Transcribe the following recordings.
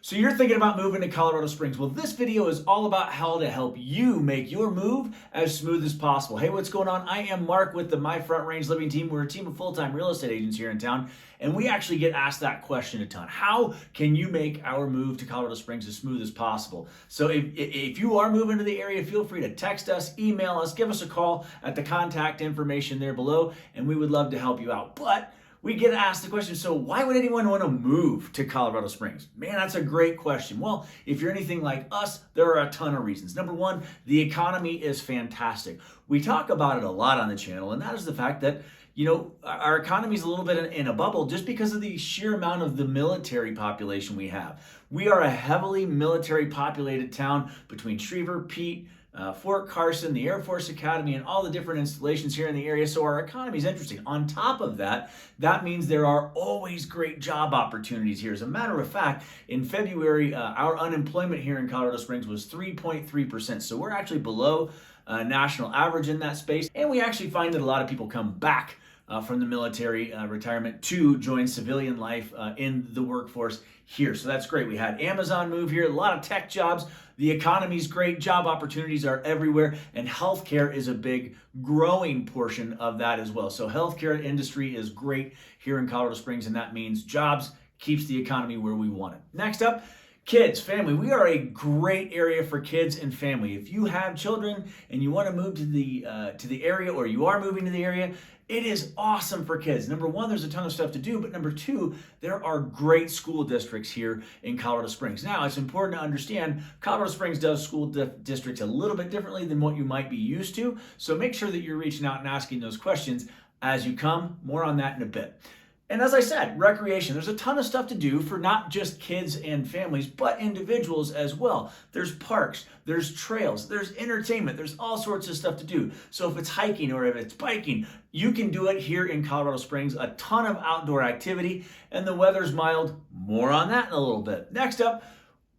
So you're thinking about moving to Colorado Springs. Well, this video is all about how to help you make your move as smooth as possible. Hey, what's going on? I am Mark with the My Front Range Living team. We're a team of full-time real estate agents here in town, and we actually get asked that question a ton. How can you make our move to Colorado Springs as smooth as possible? So if you are moving to the area, feel free to text us, email us, give us a call at the contact information there below, and we would love to help you out. But we get asked the question, so why would anyone want to move to Colorado Springs? Man, that's a great question. Well, if you're anything like us, there are a ton of reasons. Number one, the economy is fantastic. We talk about it a lot on the channel, and that is the fact that our economy is a little bit in a bubble just because of the sheer amount of the military population we have. We are a heavily military populated town between Schriever, Pete, Fort Carson, the Air Force Academy, and all the different installations here in the area. So our economy is interesting. On top of that, that means there are always great job opportunities here. As a matter of fact, in February, our unemployment here in Colorado Springs was 3.3%. So we're actually below national average in that space. And we actually find that a lot of people come back from the military retirement to join civilian life in the workforce here. So that's great. We had Amazon move here, a lot of tech jobs. The economy's great, job opportunities are everywhere, and healthcare is a big growing portion of that as well. So healthcare industry is great here in Colorado Springs, and that means jobs, keeps the economy where we want it. Next up, kids, family. We are a great area for kids and family. If you have children and you want to move to the area, or you are moving to the area, it is awesome for kids. Number one, there's a ton of stuff to do, but number two, there are great school districts here in Colorado Springs. Now, it's important to understand Colorado Springs does school districts a little bit differently than what you might be used to, so make sure that you're reaching out and asking those questions as you come. More on that in a bit. And as I said, recreation. There's a ton of stuff to do for not just kids and families, but individuals as well. There's parks, there's trails, there's entertainment, there's all sorts of stuff to do. So if it's hiking or if it's biking, you can do it here in Colorado Springs. A ton of outdoor activity, and the weather's mild. More on that in a little bit. Next up,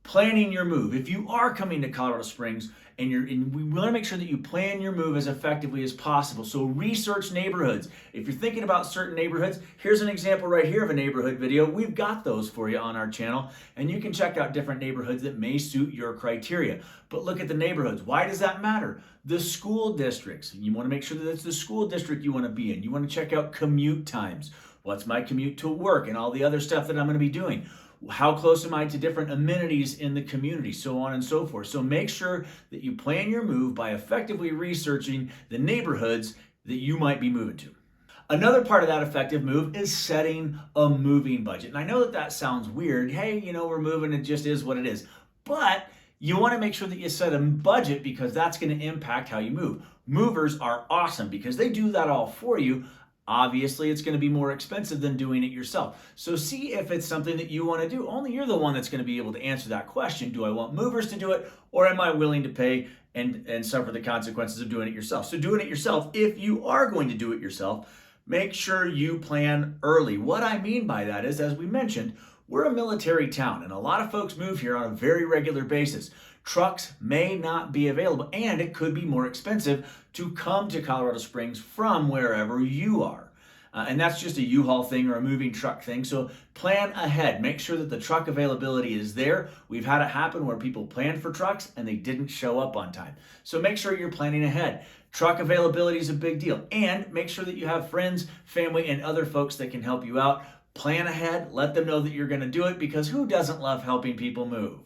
planning your move. If you are coming to Colorado Springs, and we want to make sure that you plan your move as effectively as possible. So research neighborhoods. If you're thinking about certain neighborhoods, here's an example right here of a neighborhood video. We've got those for you on our channel, and you can check out different neighborhoods that may suit your criteria. But look at the neighborhoods. Why does that matter? The school districts. You want to make sure that it's the school district you want to be in. You want to check out commute times. What's my commute to work and all the other stuff that I'm going to be doing? How close am I to different amenities in the community, so on and so forth. So make sure that you plan your move by effectively researching the neighborhoods that you might be moving to. Another part of that effective move is setting a moving budget. And I know that that sounds weird. Hey, we're moving, it just is what it is. But you want to make sure that you set a budget, because that's going to impact how you move. Movers are awesome because they do that all for you. Obviously, it's going to be more expensive than doing it yourself. So see if it's something that you want to do. Only you're the one that's going to be able to answer that question. Do I want movers to do it, or am I willing to pay and suffer the consequences of doing it yourself? So doing it yourself, if you are going to do it yourself, make sure you plan early. What I mean by that is, as we mentioned, we're a military town, and a lot of folks move here on a very regular basis. Trucks may not be available, and it could be more expensive to come to Colorado Springs from wherever you are. And that's just a U-Haul thing or a moving truck thing. So plan ahead. Make sure that the truck availability is there. We've had it happen where people planned for trucks and they didn't show up on time. So make sure you're planning ahead. Truck availability is a big deal. And make sure that you have friends, family, and other folks that can help you out. Plan ahead. Let them know that you're going to do it, because who doesn't love helping people move?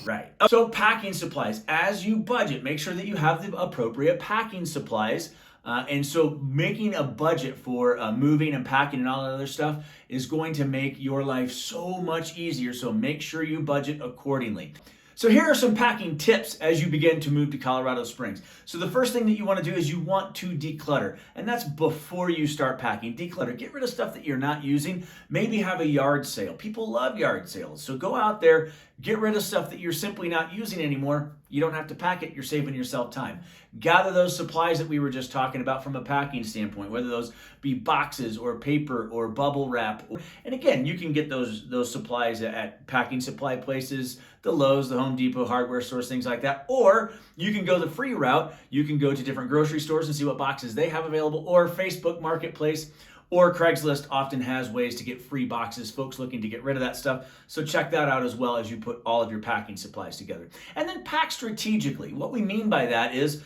Right. So packing supplies. As you budget, make sure that you have the appropriate packing supplies. And so making a budget for moving and packing and all that other stuff is going to make your life so much easier. So make sure you budget accordingly. So here are some packing tips as you begin to move to Colorado Springs. So the first thing that you want to do is you want to declutter, and that's before you start packing. Declutter, get rid of stuff that you're not using. Maybe have a yard sale. People love yard sales. So go out there, get rid of stuff that you're simply not using anymore. You don't have to pack it. You're saving yourself time. Gather those supplies that we were just talking about from a packing standpoint, whether those be boxes or paper or bubble wrap. And again, you can get those supplies at packing supply places, the Lowe's, the Home Depot, hardware stores, things like that. Or you can go the free route. You can go to different grocery stores and see what boxes they have available, or Facebook Marketplace, Or Craigslist often has ways to get free boxes, folks looking to get rid of that stuff. So check that out as well as you put all of your packing supplies together. And then pack strategically. What we mean by that is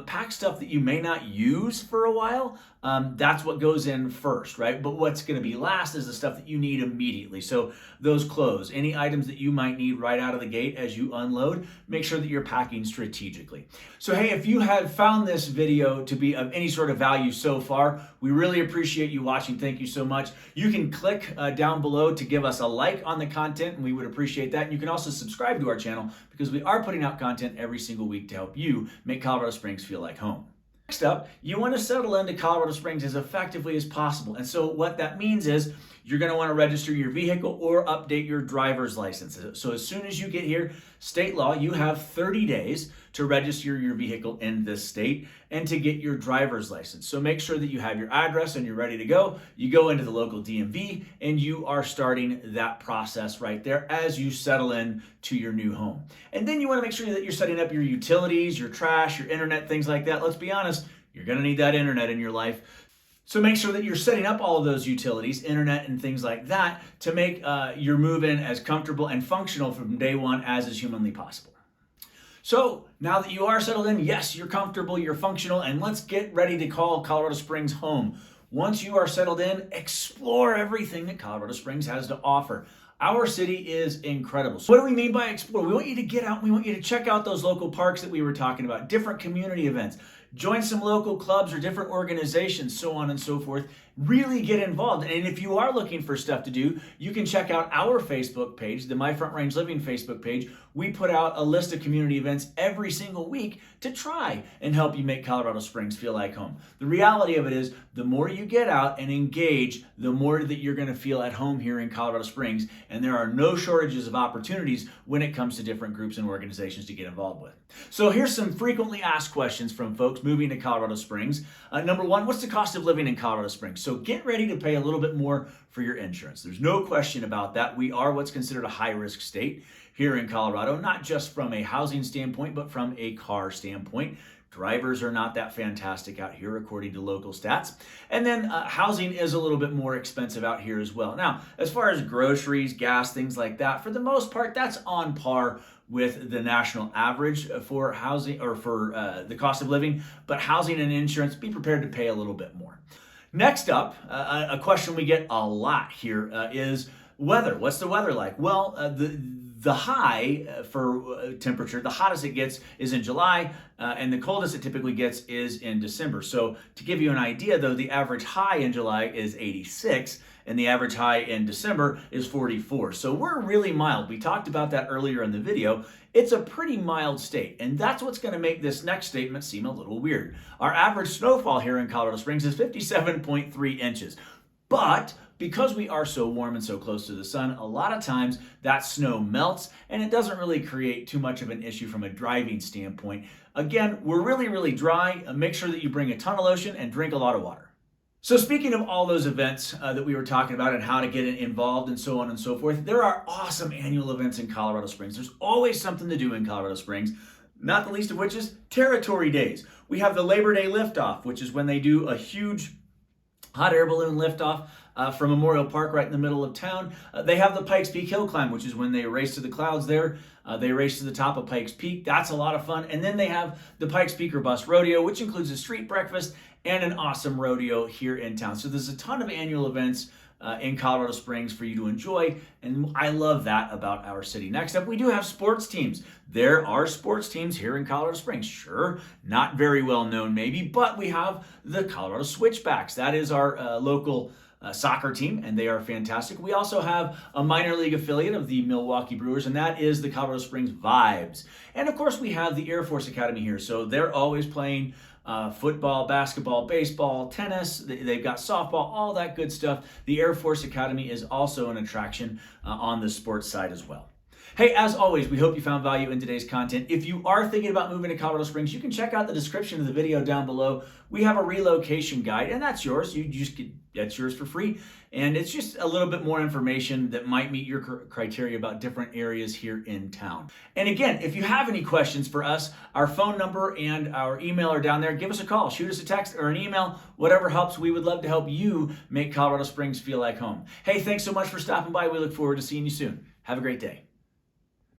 pack stuff that you may not use for a while. That's what goes in first, right? But what's going to be last is the stuff that you need immediately. So those clothes, any items that you might need right out of the gate as you unload, make sure that you're packing strategically. So hey, if you have found this video to be of any sort of value so far, we really appreciate you watching. Thank you so much. You can click down below to give us a like on the content, and we would appreciate that. And you can also subscribe to our channel because we are putting out content every single week to help you make Colorado Springs feel like home. Next up, you want to settle into Colorado Springs as effectively as possible. And so what that means is you're going to want to register your vehicle or update your driver's license. So as soon as you get here, state law, you have 30 days to register your vehicle in this state and to get your driver's license. So make sure that you have your address and you're ready to go. You go into the local DMV and you are starting that process right there as you settle in to your new home. And then you want to make sure that you're setting up your utilities, your trash, your internet, things like that. Let's be honest, you're going to need that internet in your life. So make sure that you're setting up all of those utilities, internet and things like that, to make your move-in as comfortable and functional from day one as is humanly possible. So now that you are settled in, yes, you're comfortable, you're functional, and let's get ready to call Colorado Springs home. Once you are settled in, explore everything that Colorado Springs has to offer. Our city is incredible. So what do we mean by explore? We want you to get out. We want you to check out those local parks that we were talking about, different community events, join some local clubs or different organizations, so on and so forth. Really get involved. And if you are looking for stuff to do, you can check out our Facebook page, the My Front Range Living Facebook page. We put out a list of community events every single week to try and help you make Colorado Springs feel like home. The reality of it is, the more you get out and engage, the more that you're going to feel at home here in Colorado Springs. And there are no shortages of opportunities when it comes to different groups and organizations to get involved with. So here's some frequently asked questions from folks moving to Colorado Springs. Number one, what's the cost of living in Colorado Springs? So get ready to pay a little bit more for your insurance. There's no question about that. We are what's considered a high-risk state here in Colorado, not just from a housing standpoint, but from a car standpoint. Drivers are not that fantastic out here, according to local stats. And then housing is a little bit more expensive out here as well. Now, as far as groceries, gas, things like that, for the most part, that's on par with the national average for housing or for the cost of living. But housing and insurance, be prepared to pay a little bit more. Next up, a question we get a lot here is weather. What's the weather like? Well, the high for temperature, the hottest it gets is in July, and the coldest it typically gets is in December. So to give you an idea, though, the average high in July is 86, and the average high in December is 44. So we're really mild. We talked about that earlier in the video. It's a pretty mild state, and that's what's going to make this next statement seem a little weird. Our average snowfall here in Colorado Springs is 57.3 inches. But because we are so warm and so close to the sun, a lot of times that snow melts and it doesn't really create too much of an issue from a driving standpoint. Again, we're really, really dry. Make sure that you bring a ton of lotion and drink a lot of water. So speaking of all those events that we were talking about and how to get involved and so on and so forth, there are awesome annual events in Colorado Springs. There's always something to do in Colorado Springs, not the least of which is Territory Days. We have the Labor Day Liftoff, which is when they do a huge hot air balloon liftoff from Memorial Park right in the middle of town. They have the Pikes Peak Hill Climb, which is when they race to the clouds there. They race to the top of Pikes Peak. That's a lot of fun. And then they have the Pikes Peak Bus Rodeo, which includes a street breakfast and an awesome rodeo here in town. So there's a ton of annual events in Colorado Springs for you to enjoy, and I love that about our city. Next up, we do have sports teams. There are sports teams here in Colorado Springs. Sure, not very well known maybe, but we have the Colorado Switchbacks. That is our local soccer team, and they are fantastic. We also have a minor league affiliate of the Milwaukee Brewers, and that is the Colorado Springs Vibes. And of course, we have the Air Force Academy here, so they're always playing football, basketball, baseball, tennis. They've got softball, all that good stuff. The Air Force Academy is also an attraction on the sports side as well. Hey, as always, we hope you found value in today's content. If you are thinking about moving to Colorado Springs, you can check out the description of the video down below. We have a relocation guide, and that's yours. That's yours for free. And it's just a little bit more information that might meet your criteria about different areas here in town. And again, if you have any questions for us, our phone number and our email are down there. Give us a call, shoot us a text or an email, whatever helps. We would love to help you make Colorado Springs feel like home. Hey, thanks so much for stopping by. We look forward to seeing you soon. Have a great day.